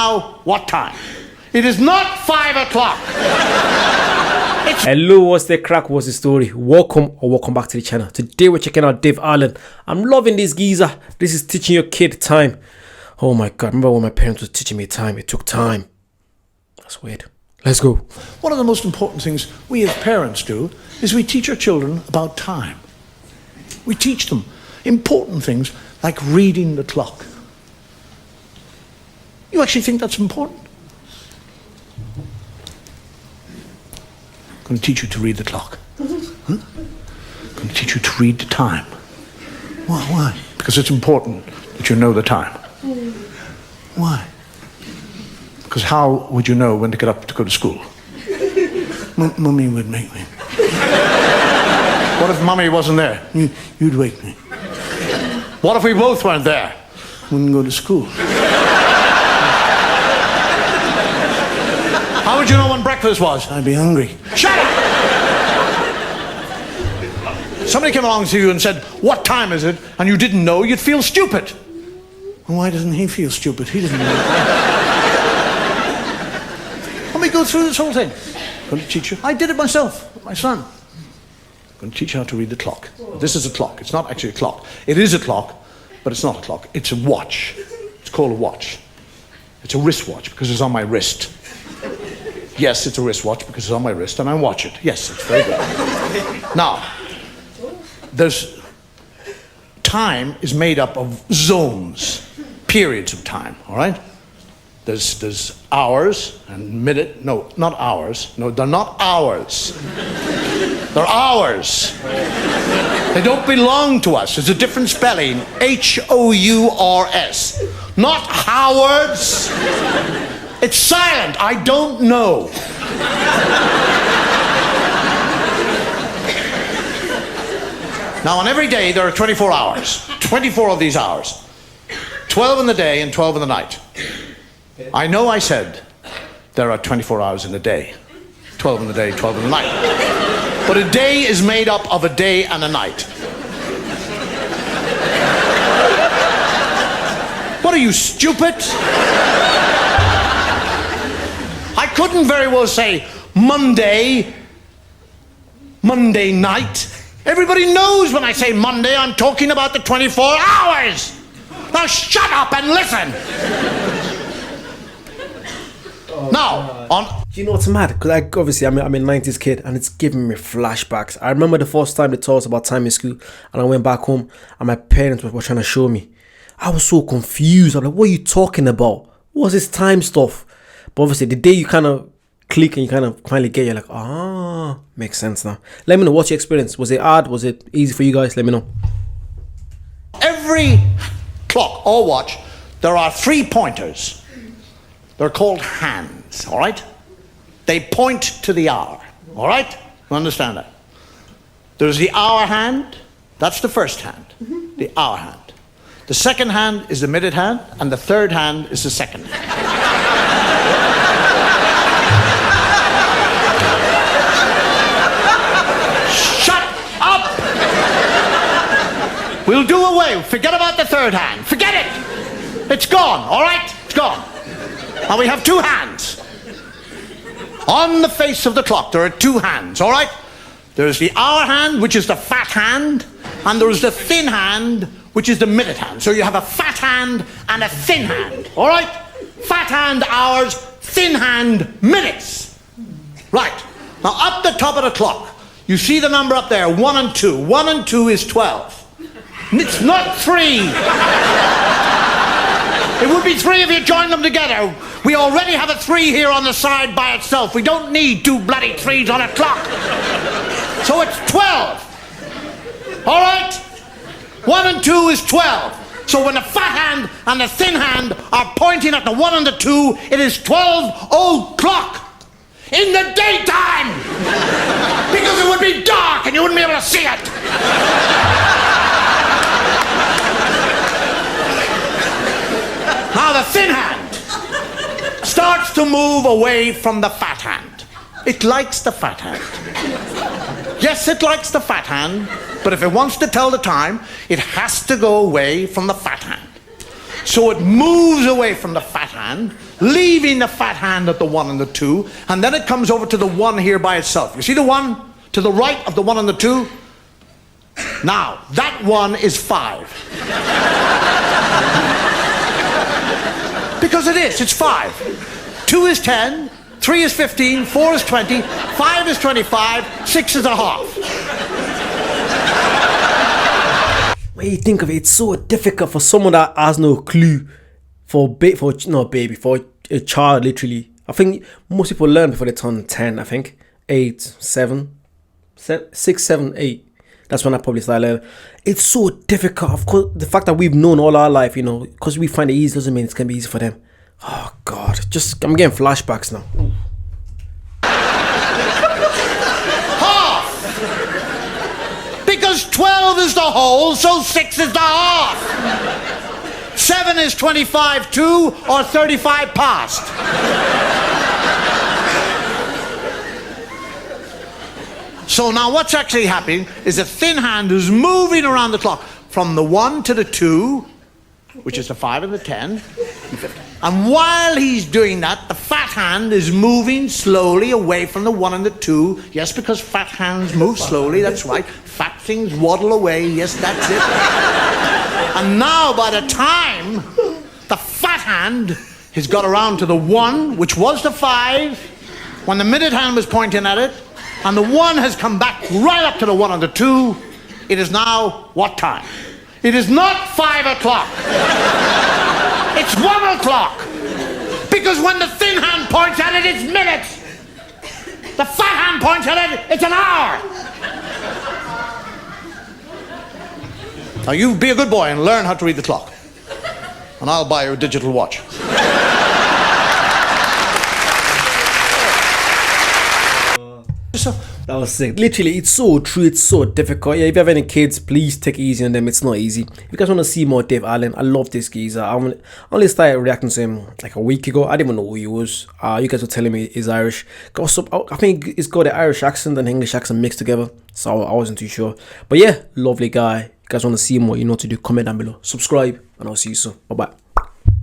now what time? It is not 5 o'clock. Hello, what's the crack? What's the story? Welcome back to the channel. Today we're checking out Dave Allen. I'm loving this geezer. This is teaching your kid time. Oh my god, remember when my parents were teaching me time? It took time. That's weird. Let's go. One of the most important things we as parents do is we teach our children about time. We teach them important things like reading the clock. You actually think that's important? I'm going to teach you to read the clock. Huh? I'm going to teach you to read the time. Why? Because it's important that you know the time. Why? Because how would you know when to get up to go to school? Mummy would make me. What if Mummy wasn't there? You'd wake me. What if we both weren't there? Wouldn't go to school. How would you know when breakfast was? I'd be hungry. Shut up! Somebody came along to you and said, what time is it? And you didn't know, you'd feel stupid. Well, why doesn't he feel stupid? He doesn't know. Let me go through this whole thing. I'm going to teach you. I did it myself with my son. I'm going to teach you how to read the clock. This is a clock. It's not actually a clock. It is a clock, but it's not a clock. It's a watch. It's called a watch. It's a wristwatch because it's on my wrist. Yes, it's a wristwatch because it's on my wrist and I watch it. Yes, it's very good. Now, time is made up of zones, periods of time, all right? There's hours and minute. No, not hours. No, they're not hours. They're hours. They don't belong to us. There's a different spelling. H-O-U-R-S. Not Howards. It's silent. I don't know. Now, on every day, there are 24 hours. 24 of these hours. 12 in the day and 12 in the night. I know I said there are 24 hours in a day. 12 in the day, 12 in the night. But a day is made up of a day and a night. What are you, stupid? I couldn't very well say Monday night. Everybody knows when I say Monday, I'm talking about the 24 hours. Now shut up and listen. Now, Do you know what's mad? Because obviously I'm a 90s kid and it's giving me flashbacks. I remember the first time they taught us about time in school and I went back home and my parents were trying to show me. I was so confused. I'm like, what are you talking about? What's this time stuff? But obviously the day you kind of click and you kind of finally get, you're like, ah, makes sense now. Let me know, what's your experience? Was it hard? Was it easy for you guys? Let me know. Every clock or watch, there are 3 pointers. They're called hands, all right? They point to the hour, all right? You understand that? There's the hour hand. That's the first hand, the hour hand. The second hand is the minute hand, and the third hand is the second hand. Shut up! We'll do away. Forget about the third hand. Forget it! It's gone, all right? It's gone. Now we have 2 hands. On the face of the clock, there are 2 hands, all right? There's the hour hand, which is the fat hand, and there's the thin hand, which is the minute hand. So you have a fat hand and a thin hand, all right? Fat hand, hours, thin hand, minutes. Right. Now, up the top of the clock, you see the number up there, 1 and 2. 1 and 2 is 12. It's not 3. It would be 3 if you joined them together. We already have a 3 here on the side by itself. We don't need 2 bloody 3s on a clock. So it's 12. All right? 1 and 2 is 12. So when the fat hand and the thin hand are pointing at the 1 and the 2, it is 12 o'clock in the daytime. Because it would be dark and you wouldn't be able to see it. Now the thin hand starts to move away from the fat hand. It likes the fat hand. Yes, it likes the fat hand, but if it wants to tell the time, it has to go away from the fat hand. So it moves away from the fat hand, leaving the fat hand at the 1 and the 2, and then it comes over to the 1 here by itself. You see the 1 to the right of the 1 and the 2? Now, that 1 is 5. Because it is, it's 5. 2 is 10, 3 is 15, 4 is 20, 5 is 25, 6 is a half. When you think of it, it's so difficult for someone that has no clue for a child, literally. I think most people learn before they turn 10, I think. 8, 7, 6, 7, 8. That's when I probably started learning. It's so difficult. Of course, the fact that we've known all our life, because we find it easy doesn't mean it's going to be easy for them. Oh, God. I'm getting flashbacks now. Because 12 is the whole, so 6 is the half. 7 is 25 to or 35 past. So now what's actually happening is the thin hand is moving around the clock from the 1 to the 2, which is the 5 and the 10. And while he's doing that, the fat hand is moving slowly away from the 1 and the 2. Yes, because fat hands move slowly, that's right. Fat things waddle away, yes, that's it. And now by the time the fat hand has got around to the 1, which was the 5, when the minute hand was pointing at it, and the 1 has come back right up to the 1 and the 2, it is now what time? It is not 5 o'clock. It's 1 o'clock. Because when the thin hand points at it, it's minutes. The fat hand points at it, it's an hour. Now you be a good boy and learn how to read the clock. And I'll buy you a digital watch. That was sick. Literally, it's so true. It's so difficult. Yeah, if you have any kids, please take it easy on them. It's not easy. If you guys want to see more Dave Allen, I love this geezer. I only started reacting to him like a week ago. I didn't even know who he was. You guys were telling me he's Irish. Also, I think he's got the Irish accent and English accent mixed together. So I wasn't too sure. But yeah, lovely guy. If you guys want to see more, you know what to do. Comment down below. Subscribe. And I'll see you soon. Bye-bye.